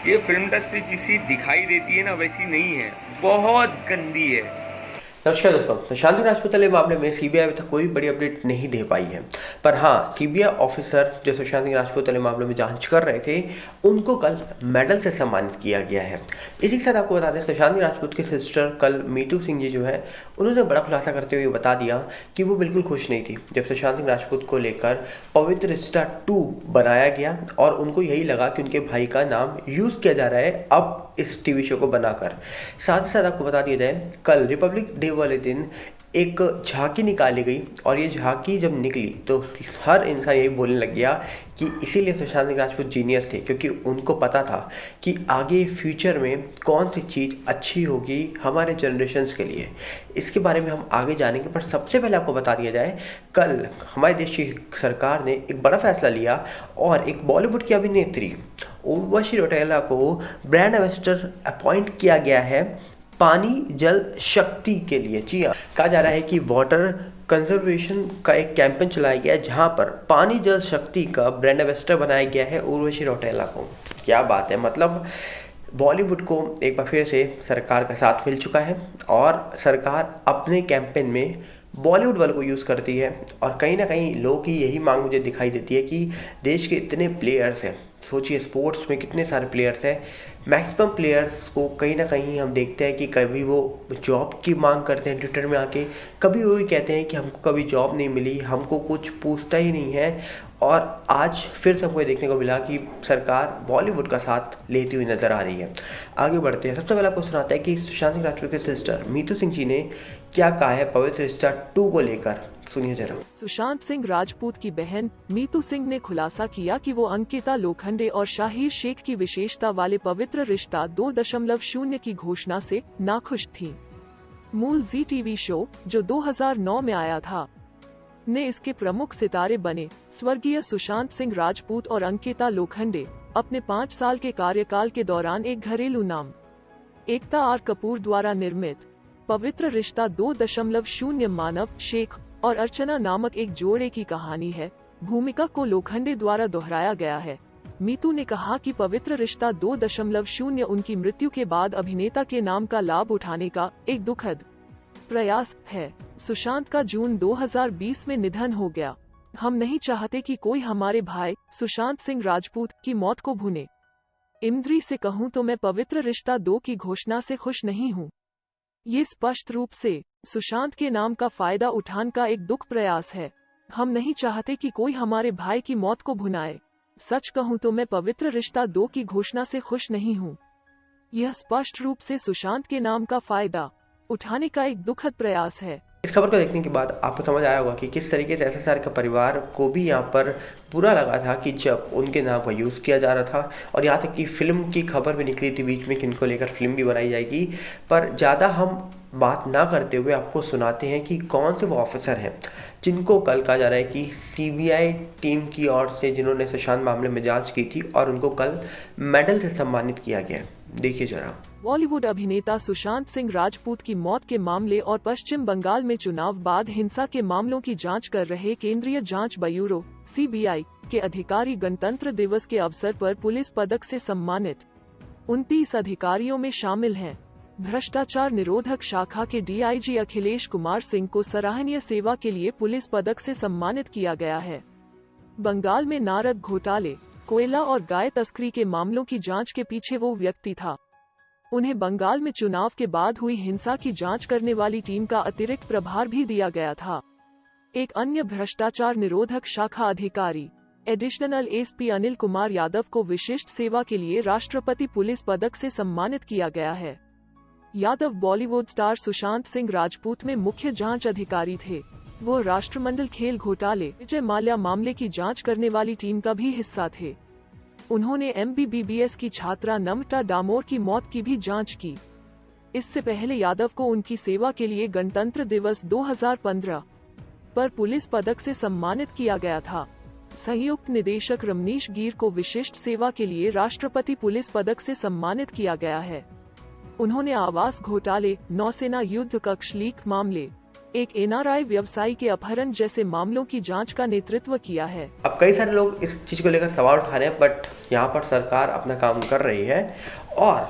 ये film industry जिसी दिखाई देती है ना वैसी नहीं है, बहुत गंदी है। नमस्कार दोस्तों। तो शांति राजपूत वाले मामले में सीबीआई अभी तक कोई बड़ी अपडेट नहीं दे पाई है। पर हाँ, सीबीआई ऑफिसर जो सुशांत सिंह राजपूत वाले मामले में जांच कर रहे थे, उनको कल मेडल से सम्मानित किया गया है। इसी के साथ आपको बता दें, सुशांत सिंह राजपूत के सिस्टर कल मीतू सिंह जी जो है, उन्होंने बड़ा खुलासा करते हुए बता दिया कि वो बिल्कुल खुश नहीं थी जब सुशांत सिंह राजपूत को लेकर पवित्र रिश्ता 2 बनाया गया, और उनको यही लगा कि उनके भाई का नाम यूज़ किया जा रहा है अब इस टीवी शो को बनाकर। साथ ही साथ आपको बता दिया जाए, कल रिपब्लिक डे वाले दिन एक झांकी निकाली गई, और ये झांकी जब निकली तो हर इंसान यही बोलने लग गया कि इसीलिए सुशांत सिंह राजपूत जीनियस थे, क्योंकि उनको पता था कि आगे फ्यूचर में कौन सी चीज़ अच्छी होगी हमारे जनरेशन्स के लिए। इसके बारे में हम आगे जानेंगे, पर सबसे पहले आपको बता दिया जाए, कल हमारे देश की सरकार ने एक बड़ा फैसला लिया और एक बॉलीवुड की अभिनेत्री उर्वशी रौटेला को ब्रांड एम्बेसडर अपॉइंट किया गया है पानी जल शक्ति के लिए। जी हाँ, कहा जा रहा है कि वाटर कंजर्वेशन का एक कैंपेन चलाया गया है, जहां पर पानी जल शक्ति का ब्रांड एम्बेसडर बनाया गया है उर्वशी रौटेला को। क्या बात है, मतलब बॉलीवुड को एक बार फिर से सरकार का साथ मिल चुका है, और सरकार अपने कैंपेन में बॉलीवुड वालों को यूज़ करती है। और कहीं ना कहीं लोगों की यही मांग मुझे दिखाई देती है कि देश के इतने प्लेयर्स हैं, सोचिए स्पोर्ट्स में कितने सारे प्लेयर्स हैं, मैक्सिमम प्लेयर्स को कहीं ना कहीं हम देखते हैं कि कभी वो जॉब की मांग करते हैं ट्विटर में आके, कभी वो भी कहते हैं कि हमको कभी जॉब नहीं मिली, हमको कुछ पूछता ही नहीं है। और आज फिर से हमको ये देखने को मिला कि सरकार बॉलीवुड का साथ लेती हुई नज़र आ रही है। आगे बढ़ते हैं, सबसे पहले आपको सुनाता है कि सुशांत सिंह राजपूत के सिस्टर मीतू सिंह जी ने क्या कहा है पवित्र रिश्ता 2 को लेकर, सुनिए जरा। सुशांत सिंह राजपूत की बहन मीतू सिंह ने खुलासा किया कि वो अंकिता लोखंडे और शाहिर शेख की विशेषता वाले पवित्र रिश्ता 2.0 की घोषणा से नाखुश थीं। मूल जी टीवी शो जो 2009 में आया था ने इसके प्रमुख सितारे बने स्वर्गीय सुशांत सिंह राजपूत और अंकिता लोखंडे अपने 5 साल के कार्यकाल के दौरान एक घरेलू नाम एकता आर कपूर द्वारा निर्मित पवित्र रिश्ता 2.0 मानव शेख और अर्चना नामक एक जोड़े की कहानी है। भूमिका को लोखंडे द्वारा दोहराया गया है। मीतू ने कहा कि पवित्र रिश्ता 2.0 उनकी मृत्यु के बाद अभिनेता के नाम का लाभ उठाने का एक दुखद प्रयास है। सुशांत का जून 2020 में निधन हो गया। हम नहीं चाहते कि कोई हमारे भाई सुशांत सिंह राजपूत की मौत को भूने। ईमानदारी से कहूँ तो मैं पवित्र रिश्ता 2 की घोषणा से खुश नहीं हूँ। ये स्पष्ट रूप से सुशांत के नाम का फायदा उठाने का एक दुख प्रयास है। हम नहीं चाहते कि कोई हमारे भाई की मौत को भुनाए। सच कहूँ तो मैं पवित्र रिश्ता 2 की घोषणा से खुश नहीं हूँ। यह स्पष्ट रूप से सुशांत के नाम का फायदा उठाने का एक दुखद प्रयास है। इस खबर को देखने के बाद आपको समझ आया होगा कि किस तरीके से एसएसआर का परिवार को भी यहाँ पर बुरा लगा था कि जब उनके नाम का यूज़ किया जा रहा था, और यहाँ तक कि फिल्म की खबर भी निकली थी बीच में कि इनको लेकर फिल्म भी बनाई जाएगी। पर ज़्यादा हम बात ना करते हुए आपको सुनाते हैं कि कौन से वो ऑफिसर हैं जिनको कल कहा जा रहा है कि सीबीआई टीम की ओर से जिन्होंने सुशांत मामले में जाँच की थी, और उनको कल मेडल से सम्मानित किया गया। देखिए जरा। बॉलीवुड अभिनेता सुशांत सिंह राजपूत की मौत के मामले और पश्चिम बंगाल में चुनाव बाद हिंसा के मामलों की जांच कर रहे केंद्रीय जांच ब्यूरो (सीबीआई) के अधिकारी गणतंत्र दिवस के अवसर पर पुलिस पदक से सम्मानित 29 अधिकारियों में शामिल हैं। भ्रष्टाचार निरोधक शाखा के डीआईजी अखिलेश कुमार सिंह को सराहनीय सेवा के लिए पुलिस पदक से सम्मानित किया गया है। बंगाल में नारद घोटाले, कोयला और गाय तस्करी के मामलों की जांच के पीछे वो व्यक्ति था। उन्हें बंगाल में चुनाव के बाद हुई हिंसा की जांच करने वाली टीम का अतिरिक्त प्रभार भी दिया गया था। एक अन्य भ्रष्टाचार निरोधक शाखा अधिकारी एडिशनल एसपी अनिल कुमार यादव को विशिष्ट सेवा के लिए राष्ट्रपति पुलिस पदक से सम्मानित किया गया है। यादव बॉलीवुड स्टार सुशांत सिंह राजपूत में मुख्य जांच अधिकारी थे। वो राष्ट्रमंडल खेल घोटाले, विजय माल्या मामले की जांच करने वाली टीम का भी हिस्सा थे। उन्होंने एमबीबीएस की छात्रा नम्रता डामोर की मौत की भी जांच की। इससे पहले यादव को उनकी सेवा के लिए गणतंत्र दिवस 2015 पर पुलिस पदक से सम्मानित किया गया था। संयुक्त निदेशक रमनीश गिर को विशिष्ट सेवा के लिए राष्ट्रपति पुलिस पदक से सम्मानित किया गया है। उन्होंने आवास घोटाले, नौसेना युद्ध कक्ष लीक मामले, एक एनआरआई व्यवसायी के अपहरण जैसे मामलों की जांच का नेतृत्व किया है। अब कई सारे लोग इस चीज़ को लेकर सवाल उठा रहे हैं, बट यहाँ पर सरकार अपना काम कर रही है और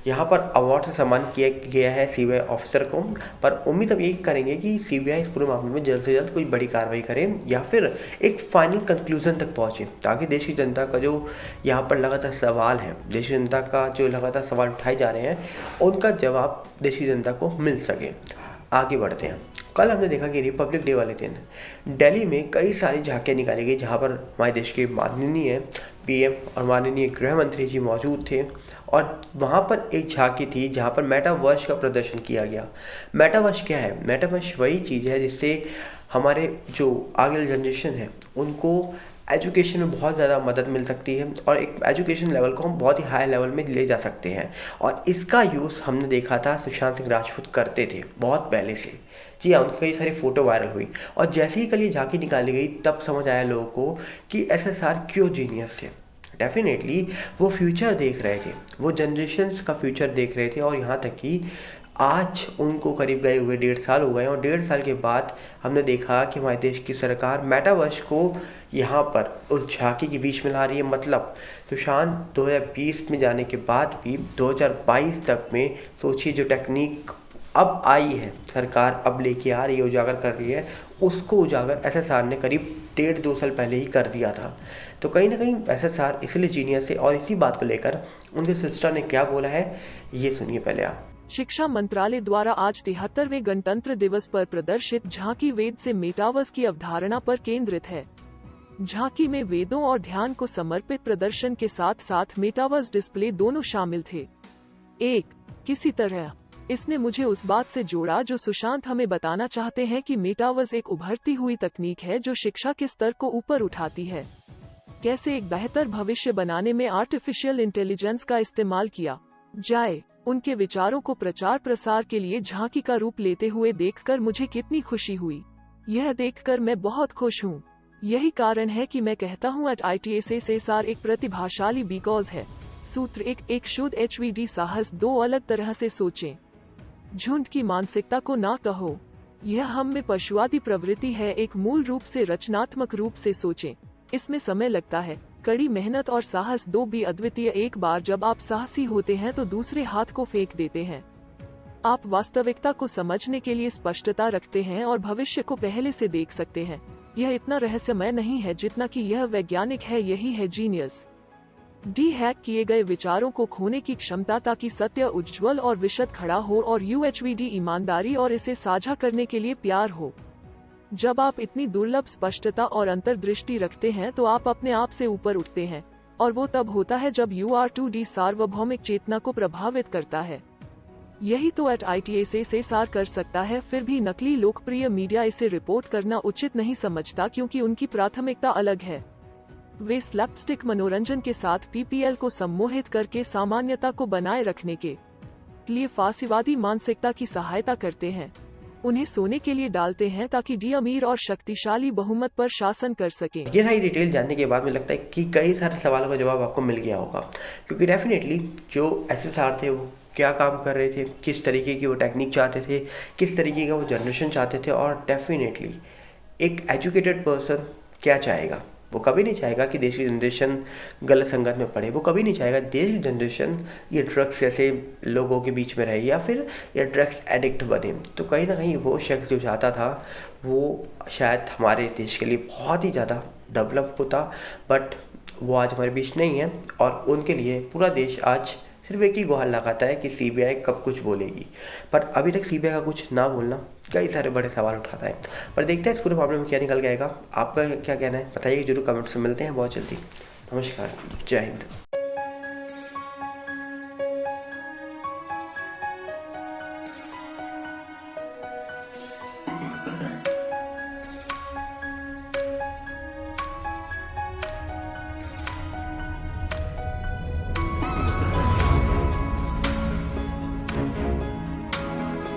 यहाँ पर अवार्ड से सम्मान किया गया है सीबीआई ऑफिसर को। पर उम्मीद अब यही करेंगे कि सीबीआई इस पूरे मामले में जल्द से जल्द कोई बड़ी कार्रवाई करे या फिर एक फाइनल कंक्लूजन तक पहुँचे, ताकि देश की जनता का जो यहाँ पर लगातार सवाल है, देश की जनता का जो लगातार सवाल उठाए जा रहे हैं, उनका जवाब देश की जनता को मिल सके। आगे बढ़ते हैं। कल हमने देखा कि रिपब्लिक डे वाले दिन दिल्ली में कई सारी झांकियाँ निकाली गई, जहाँ पर हमारे देश के माननीय पीएम और माननीय गृह मंत्री जी मौजूद थे। और वहाँ पर एक झांकी थी जहाँ पर मेटावर्स का प्रदर्शन किया गया। मेटावर्स क्या है? मेटावर्स वही चीज़ है जिससे हमारे जो आगे जनरेशन है उनको एजुकेशन में बहुत ज़्यादा मदद मिल सकती है और एक एजुकेशन लेवल को हम बहुत ही हाई लेवल में ले जा सकते हैं। और इसका यूज़ हमने देखा था सुशांत सिंह राजपूत करते थे बहुत पहले से। जी हाँ, उनकी कई सारी फ़ोटो वायरल हुई और जैसे ही कल ये झांकी निकाली गई तब समझ आया लोगों को कि एसएसआर क्यों जीनियस थे। डेफिनेटली वो फ्यूचर देख रहे थे, वो जनरेशन्स का फ्यूचर देख रहे थे। और यहाँ तक कि आज उनको करीब गए हुए 1.5 साल हो गए और 1.5 साल के बाद हमने देखा कि हमारे देश की सरकार मेटावर्स को यहाँ पर उस झांकी के बीच में ला रही है। मतलब सुशांत 2020 में जाने के बाद भी 2022 तक में सोचिए जो टेक्निक अब आई है, सरकार अब लेके आ रही है, उजागर कर रही है, उसको उजागर एसएसआर ने करीब 1.5-2 साल पहले ही कर दिया था। तो कहीं ना कहीं एसएसआर इसलिए जीनियस है और इसी बात को लेकर उनके सिस्टर ने क्या बोला है ये सुनिए पहले आप। शिक्षा मंत्रालय द्वारा आज 73वें गणतंत्र दिवस पर प्रदर्शित झांकी वेद से मेटावर्स की अवधारणा पर केंद्रित है। झांकी में वेदों और ध्यान को समर्पित प्रदर्शन के साथ साथ मेटावर्स डिस्प्ले दोनों शामिल थे। किसी तरह इसने मुझे उस बात से जोड़ा जो सुशांत हमें बताना चाहते हैं कि मेटावर्स एक उभरती हुई तकनीक है जो शिक्षा के स्तर को ऊपर उठाती है। कैसे एक बेहतर भविष्य बनाने में आर्टिफिशियल इंटेलिजेंस का इस्तेमाल किया जाए। उनके विचारों को प्रचार प्रसार के लिए झांकी का रूप लेते हुए देखकर मुझे कितनी खुशी हुई। यह देखकर मैं बहुत खुश हूँ। यही कारण है कि मैं कहता हूँ ITSSR एक प्रतिभाशाली बिकॉज है। सूत्र एक शुद्ध HVD साहस। 2 अलग तरह से सोचें। झुंड की मानसिकता को ना कहो, यह हम में पशुवादी प्रवृत्ति है। एक मूल रूप से रचनात्मक रूप से सोचें। इसमें समय लगता है, कड़ी मेहनत और साहस 2 भी अद्वितीय। एक बार जब आप साहसी होते हैं तो दूसरे हाथ को फेंक देते हैं। आप वास्तविकता को समझने के लिए स्पष्टता रखते हैं और भविष्य को पहले से देख सकते हैं। यह इतना रहस्यमय नहीं है जितना कि यह वैज्ञानिक है। यही है जीनियस। हैक किए गए विचारों को खोने की क्षमता ताकि सत्य उज्ज्वल और विशद खड़ा हो और UHVD ईमानदारी और इसे साझा करने के लिए प्यार हो। जब आप इतनी दुर्लभ स्पष्टता और अंतर्दृष्टि रखते हैं तो आप अपने आप से ऊपर उठते हैं और वो तब होता है जब UR2D सार्वभौमिक चेतना को प्रभावित करता है। यही तो ITSSR कर सकता है। फिर भी नकली लोकप्रिय मीडिया इसे रिपोर्ट करना उचित नहीं समझता क्योंकि उनकी प्राथमिकता अलग है। वे स्लैपस्टिक मनोरंजन के साथ PPL को सम्मोहित करके सामान्यता को बनाए रखने के लिए फांसीवादी मानसिकता की सहायता करते हैं। उन्हें सोने के लिए डालते हैं ताकि डी अमीर और शक्तिशाली बहुमत पर शासन कर सकें। ये सारी डिटेल जानने के बाद मुझे लगता है कि कई सारे सवालों का जवाब आपको मिल गया होगा, क्योंकि डेफिनेटली जो एसएसआर थे वो क्या काम कर रहे थे, किस तरीके की वो टेक्निक चाहते थे, किस तरीके का वो जनरेशन चाहते थे। और डेफिनेटली एक एजुकेटेड पर्सन क्या चाहेगा? वो कभी नहीं चाहेगा कि देश की जनरेशन गलत संगत में पड़े। वो कभी नहीं चाहेगा देश की जनरेशन ये ड्रग्स जैसे लोगों के बीच में रहे या फिर ये ड्रग्स एडिक्ट बने। तो कहीं ना कहीं वो शख्स जो चाहता था वो शायद हमारे देश के लिए बहुत ही ज़्यादा डेवलप होता, बट वो आज हमारे बीच नहीं है। और उनके लिए पूरा देश आज सिर्फ एक ही गुहार लगाता है कि सीबीआई कब कुछ बोलेगी, पर अभी तक सीबीआई का कुछ ना बोलना कई सारे बड़े सवाल उठाता है। पर देखते हैं इस पूरे मामले में क्या निकल के आएगा। आपका क्या कहना है बताइए जरूर कमेंट्स में। मिलते हैं बहुत जल्दी। नमस्कार, जय हिंद।